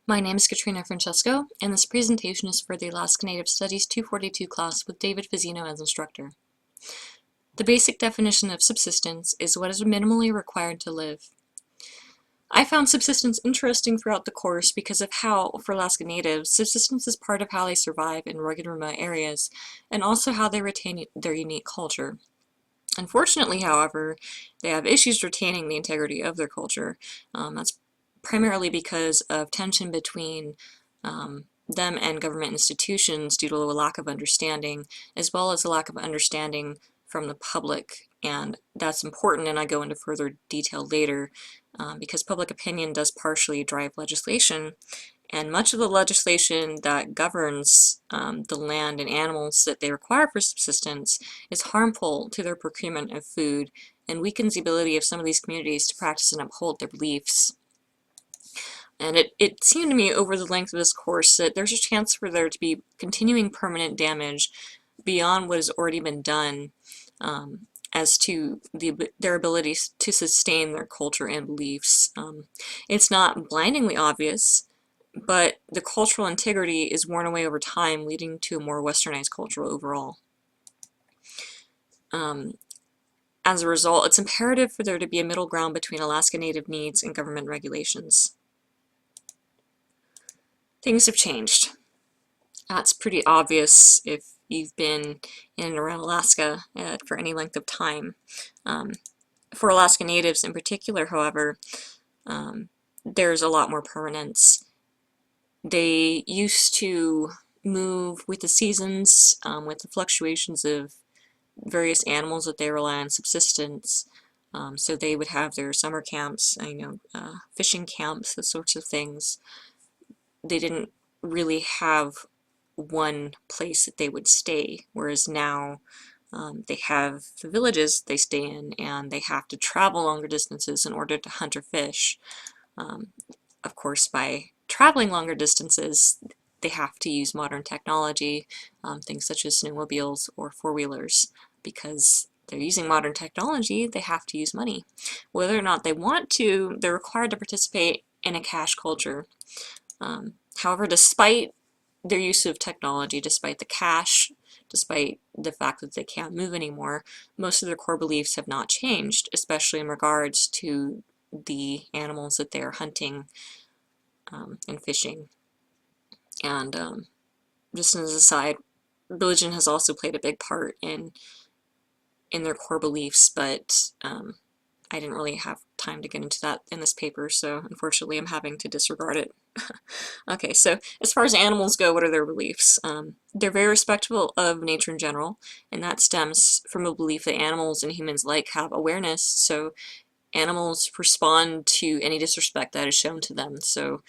My name is Katrina Francesco, and this presentation is for the Alaska Native Studies 242 class with David Fazzino as instructor. The basic definition of subsistence is what is minimally required to live. I found subsistence interesting throughout the course because of how, for Alaska Natives, subsistence is part of how they survive in rugged remote areas, and also how they retain their unique culture. Unfortunately, however, they have issues retaining the integrity of their culture. That's primarily because of tension between them and government institutions due to a lack of understanding, as well as a lack of understanding from the public. And that's important, and I go into further detail later, because public opinion does partially drive legislation. And much of the legislation that governs the land and animals that they require for subsistence is harmful to their procurement of food and weakens the ability of some of these communities to practice and uphold their beliefs. And it seemed to me over the length of this course that there's a chance for there to be continuing permanent damage beyond what has already been done as to their ability to sustain their culture and beliefs. It's not blindingly obvious, but the cultural integrity is worn away over time, leading to a more westernized culture overall. As a result, it's imperative for there to be a middle ground between Alaska Native needs and government regulations. Things have changed. That's pretty obvious if you've been in and around Alaska for any length of time. For Alaska Natives in particular, however, there's a lot more permanence. They used to move with the seasons, with the fluctuations of various animals that they rely on subsistence. So they would have their summer camps, fishing camps, those sorts of things. They didn't really have one place that they would stay, whereas now they have the villages they stay in, and they have to travel longer distances in order to hunt or fish. Of course, by traveling longer distances, they have to use modern technology, things such as snowmobiles or four-wheelers. Because they're using modern technology, they have to use money. Whether or not they want to, they're required to participate in a cash culture. However, despite their use of technology, despite the cash, despite the fact that they can't move anymore, most of their core beliefs have not changed, especially in regards to the animals that they're hunting and fishing. And just as an aside, religion has also played a big part in their core beliefs, but I didn't really have time to get into that in this paper, so unfortunately I'm having to disregard it. Okay, so as far as animals go, what are their beliefs? They're very respectful of nature in general, and that stems from a belief that animals and humans alike have awareness, so animals respond to any disrespect that is shown to them. So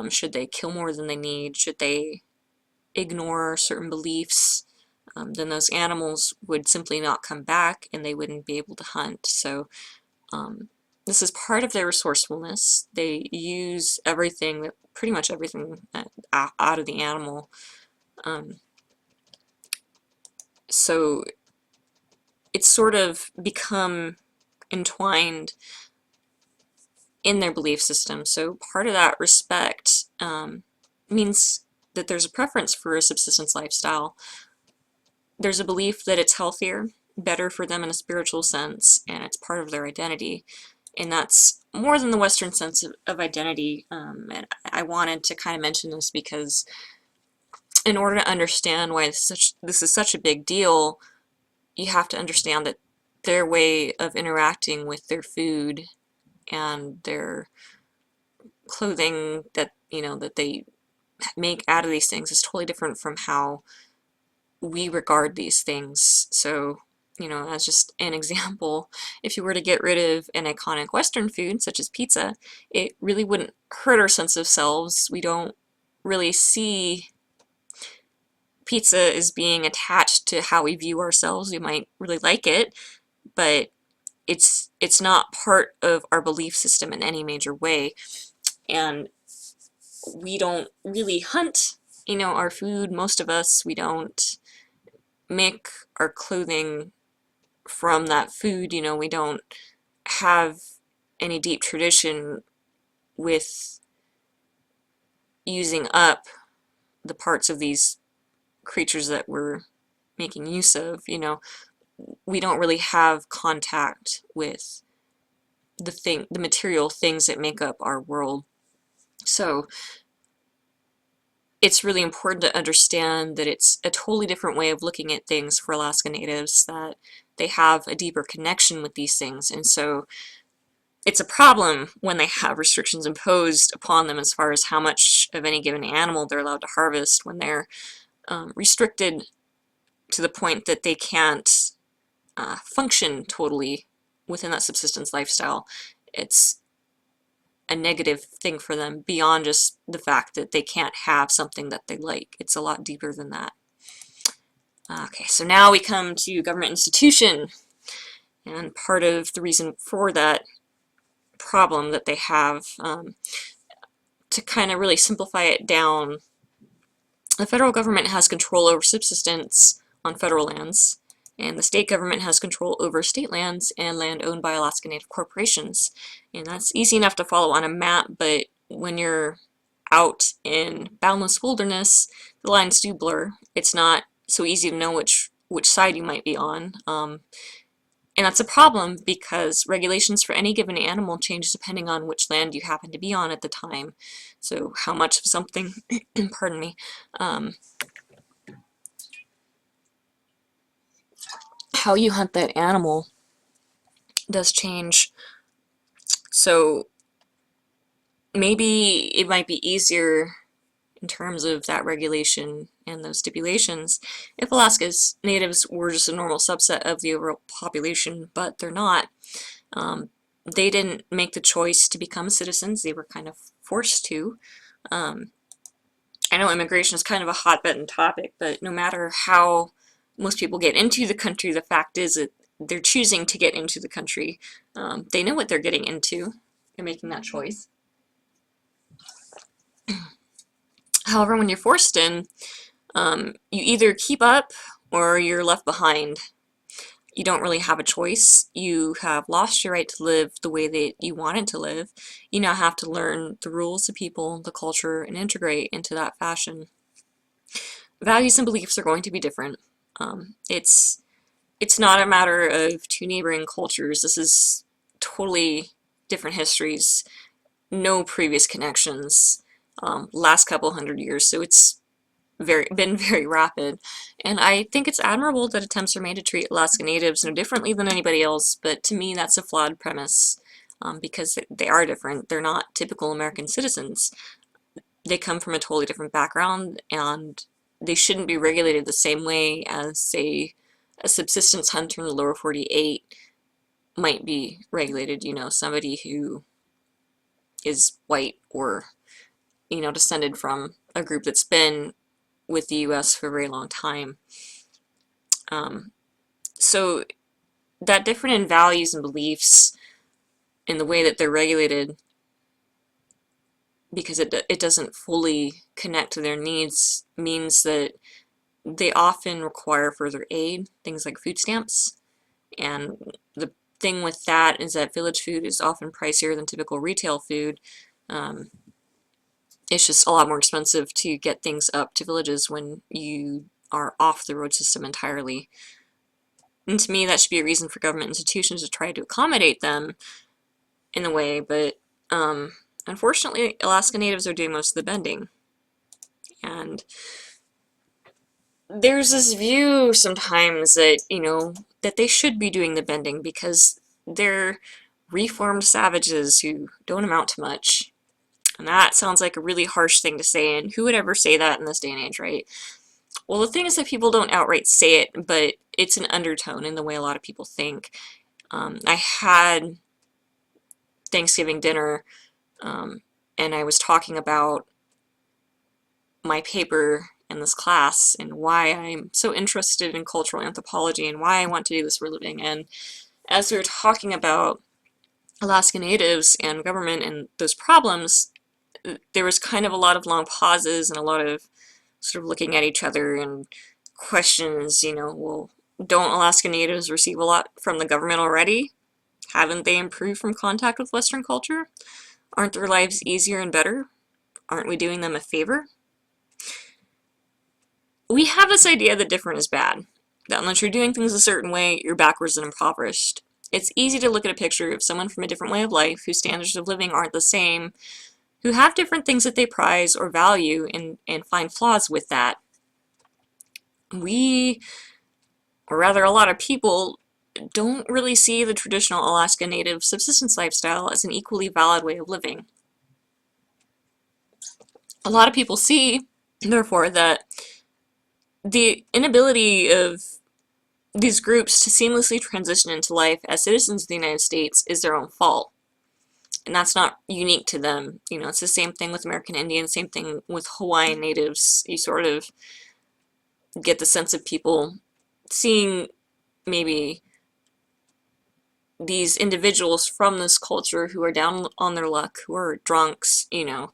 should they kill more than they need, should they ignore certain beliefs, then those animals would simply not come back and they wouldn't be able to hunt. So this is part of their resourcefulness. They use everything, pretty much everything out of the animal. So it's sort of become entwined in their belief system. So part of that respect means that there's a preference for a subsistence lifestyle. There's a belief that it's healthier, better for them in a spiritual sense, and it's part of their identity. And that's more than the Western sense of identity. And I wanted to kind of mention this because in order to understand why this is such a big deal, you have to understand that their way of interacting with their food and their clothing that they make out of these things is totally different from how we regard these things. So, as just an example, if you were to get rid of an iconic Western food, such as pizza, it really wouldn't hurt our sense of selves. We don't really see pizza as being attached to how we view ourselves. We might really like it, but it's not part of our belief system in any major way. And we don't really hunt, our food. Most of us, we don't make our clothing from that food. We don't have any deep tradition with using up the parts of these creatures that we're making use of. You know, we don't really have contact with the material things that make up our world. So it's really important to understand that it's a totally different way of looking at things for Alaska Natives, that they have a deeper connection with these things, and so it's a problem when they have restrictions imposed upon them as far as how much of any given animal they're allowed to harvest, when they're restricted to the point that they can't function totally within that subsistence lifestyle. It's a negative thing for them beyond just the fact that they can't have something that they like. It's a lot deeper than that. Okay, so now we come to government institution, and part of the reason for that problem that they have, to kind of really simplify it down, the federal government has control over subsistence on federal lands, and the state government has control over state lands and land owned by Alaska Native corporations. And that's easy enough to follow on a map, but when you're out in boundless wilderness, the lines do blur. It's not so easy to know which side you might be on. And that's a problem because regulations for any given animal change depending on which land you happen to be on at the time. So how much of something, pardon me, how you hunt that animal does change. So maybe it might be easier in terms of that regulation and those stipulations if Alaska's natives were just a normal subset of the overall population, but they're not. They didn't make the choice to become citizens, they were kind of forced to. I know immigration is kind of a hot-button topic, but no matter how most people get into the country, the fact is that they're choosing to get into the country. They know what they're getting into. They're making that choice. However, when you're forced in, you either keep up or you're left behind. You don't really have a choice. You have lost your right to live the way that you wanted to live. You now have to learn the rules, the people, the culture, and integrate into that fashion. Values and beliefs are going to be different. It's not a matter of two neighboring cultures. This is totally different histories, no previous connections, last couple hundred years, so it's been very rapid. And I think it's admirable that attempts are made to treat Alaska Natives no differently than anybody else, but to me that's a flawed premise, because they are different. They're not typical American citizens. They come from a totally different background, and they shouldn't be regulated the same way as, say, a subsistence hunter in the lower 48 might be regulated, you know, somebody who is white or, you know, descended from a group that's been with the US for a very long time. So that different in values and beliefs in the way that they're regulated, because it doesn't fully connect to their needs, means that they often require further aid, things like food stamps. And the thing with that is that village food is often pricier than typical retail food. It's just a lot more expensive to get things up to villages when you are off the road system entirely. And to me, that should be a reason for government institutions to try to accommodate them in a way, but unfortunately, Alaska Natives are doing most of the bending. And there's this view sometimes that, you know, that they should be doing the bending because they're reformed savages who don't amount to much. And that sounds like a really harsh thing to say, and who would ever say that in this day and age, right? Well, the thing is that people don't outright say it, but it's an undertone in the way a lot of people think. I had Thanksgiving dinner, and I was talking about my paper in this class and why I'm so interested in cultural anthropology and why I want to do this for a living. And as we were talking about Alaska Natives and government and those problems, there was kind of a lot of long pauses and a lot of sort of looking at each other and questions, you know, well, don't Alaska Natives receive a lot from the government already? Haven't they improved from contact with Western culture? Aren't their lives easier and better? aren't we doing them a favor? We have this idea that different is bad, that unless you're doing things a certain way, you're backwards and impoverished. It's easy to look at a picture of someone from a different way of life, whose standards of living aren't the same, who have different things that they prize or value, and find flaws with that. We, or rather a lot of people, don't really see the traditional Alaska Native subsistence lifestyle as an equally valid way of living. A lot of people see, therefore, that the inability of these groups to seamlessly transition into life as citizens of the United States is their own fault. And that's not unique to them. You know, it's the same thing with American Indians, same thing with Hawaiian natives. You sort of get the sense of people seeing maybe these individuals from this culture who are down on their luck, who are drunks, you know,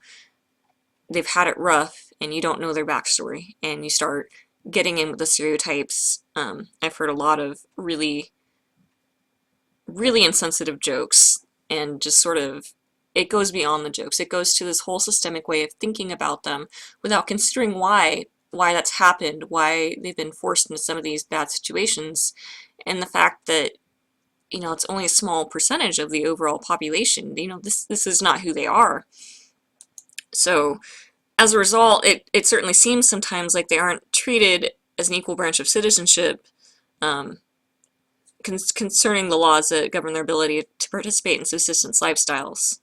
they've had it rough, and you don't know their backstory, and you start getting in with the stereotypes. I've heard a lot of really, really insensitive jokes, and just sort of, it goes beyond the jokes. It goes to this whole systemic way of thinking about them without considering why that's happened, why they've been forced into some of these bad situations, and the fact that, you know, it's only a small percentage of the overall population. You know, this is not who they are. So as a result, it certainly seems sometimes like they aren't treated as an equal branch of citizenship concerning the laws that govern their ability to participate in subsistence lifestyles.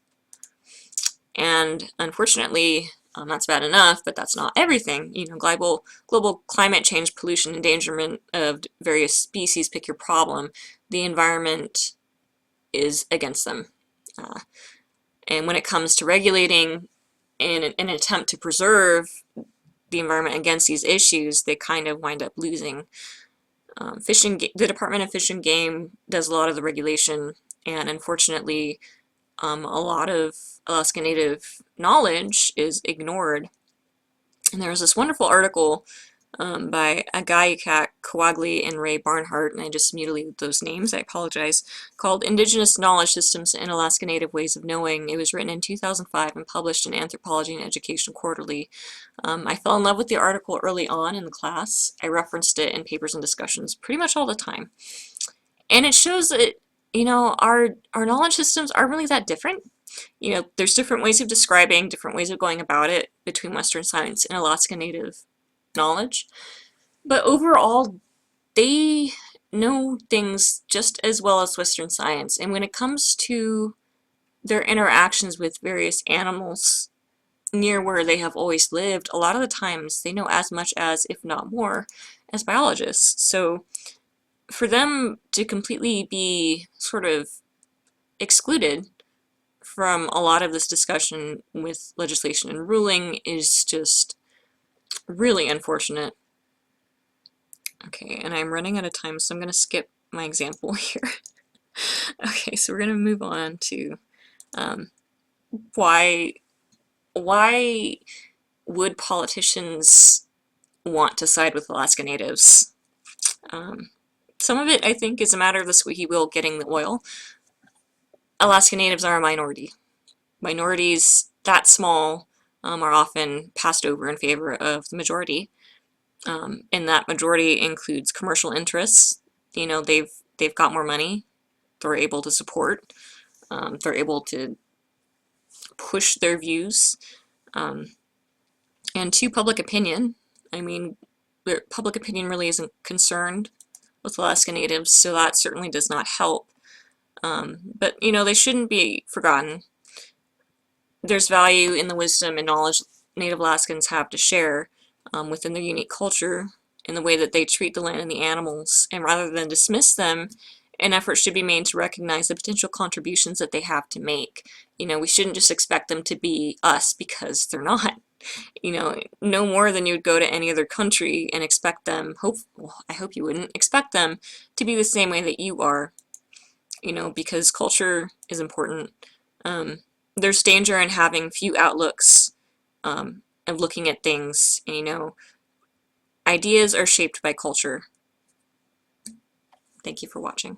And unfortunately, that's bad enough, but that's not everything. You know, global climate change, pollution, endangerment of various species, pick your problem. The environment is against them. And when it comes to regulating in an attempt to preserve the environment against these issues, they kind of wind up losing. The Department of Fish and Game does a lot of the regulation, and unfortunately, a lot of Alaska Native knowledge is ignored. And there was this wonderful article by Agayikak Kawagli and Ray Barnhart, and I just mutilated those names, I apologize, called Indigenous Knowledge Systems in Alaska Native Ways of Knowing. It was written in 2005 and published in Anthropology and Education Quarterly. I fell in love with the article early on in the class. I referenced it in papers and discussions pretty much all the time. And it shows that, you know, our knowledge systems aren't really that different. You know, there's different ways of describing, different ways of going about it between Western science and Alaska Native knowledge. But overall, they know things just as well as Western science. And when it comes to their interactions with various animals near where they have always lived, a lot of the times they know as much as, if not more, as biologists. So for them to completely be sort of excluded from a lot of this discussion with legislation and ruling is just really unfortunate. Okay, and I'm running out of time, so I'm going to skip my example here. Okay, so we're going to move on to why would politicians want to side with Alaska Natives? Some of it, I think, is a matter of the squeaky wheel getting the oil. Alaska Natives are a minority. Minorities that small are often passed over in favor of the majority. And that majority includes commercial interests. You know, they've got more money. They're able to support. They're able to push their views. And to public opinion, I mean, public opinion really isn't concerned with Alaska Natives, so that certainly does not help. But, you know, they shouldn't be forgotten. There's value in the wisdom and knowledge Native Alaskans have to share within their unique culture, in the way that they treat the land and the animals, and rather than dismiss them, an effort should be made to recognize the potential contributions that they have to make. You know, we shouldn't just expect them to be us, because they're not. You know, no more than you would go to any other country and expect them, I hope you wouldn't, expect them to be the same way that you are. You know, because culture is important. There's danger in having few outlooks of looking at things, and, you know, ideas are shaped by culture. Thank you for watching.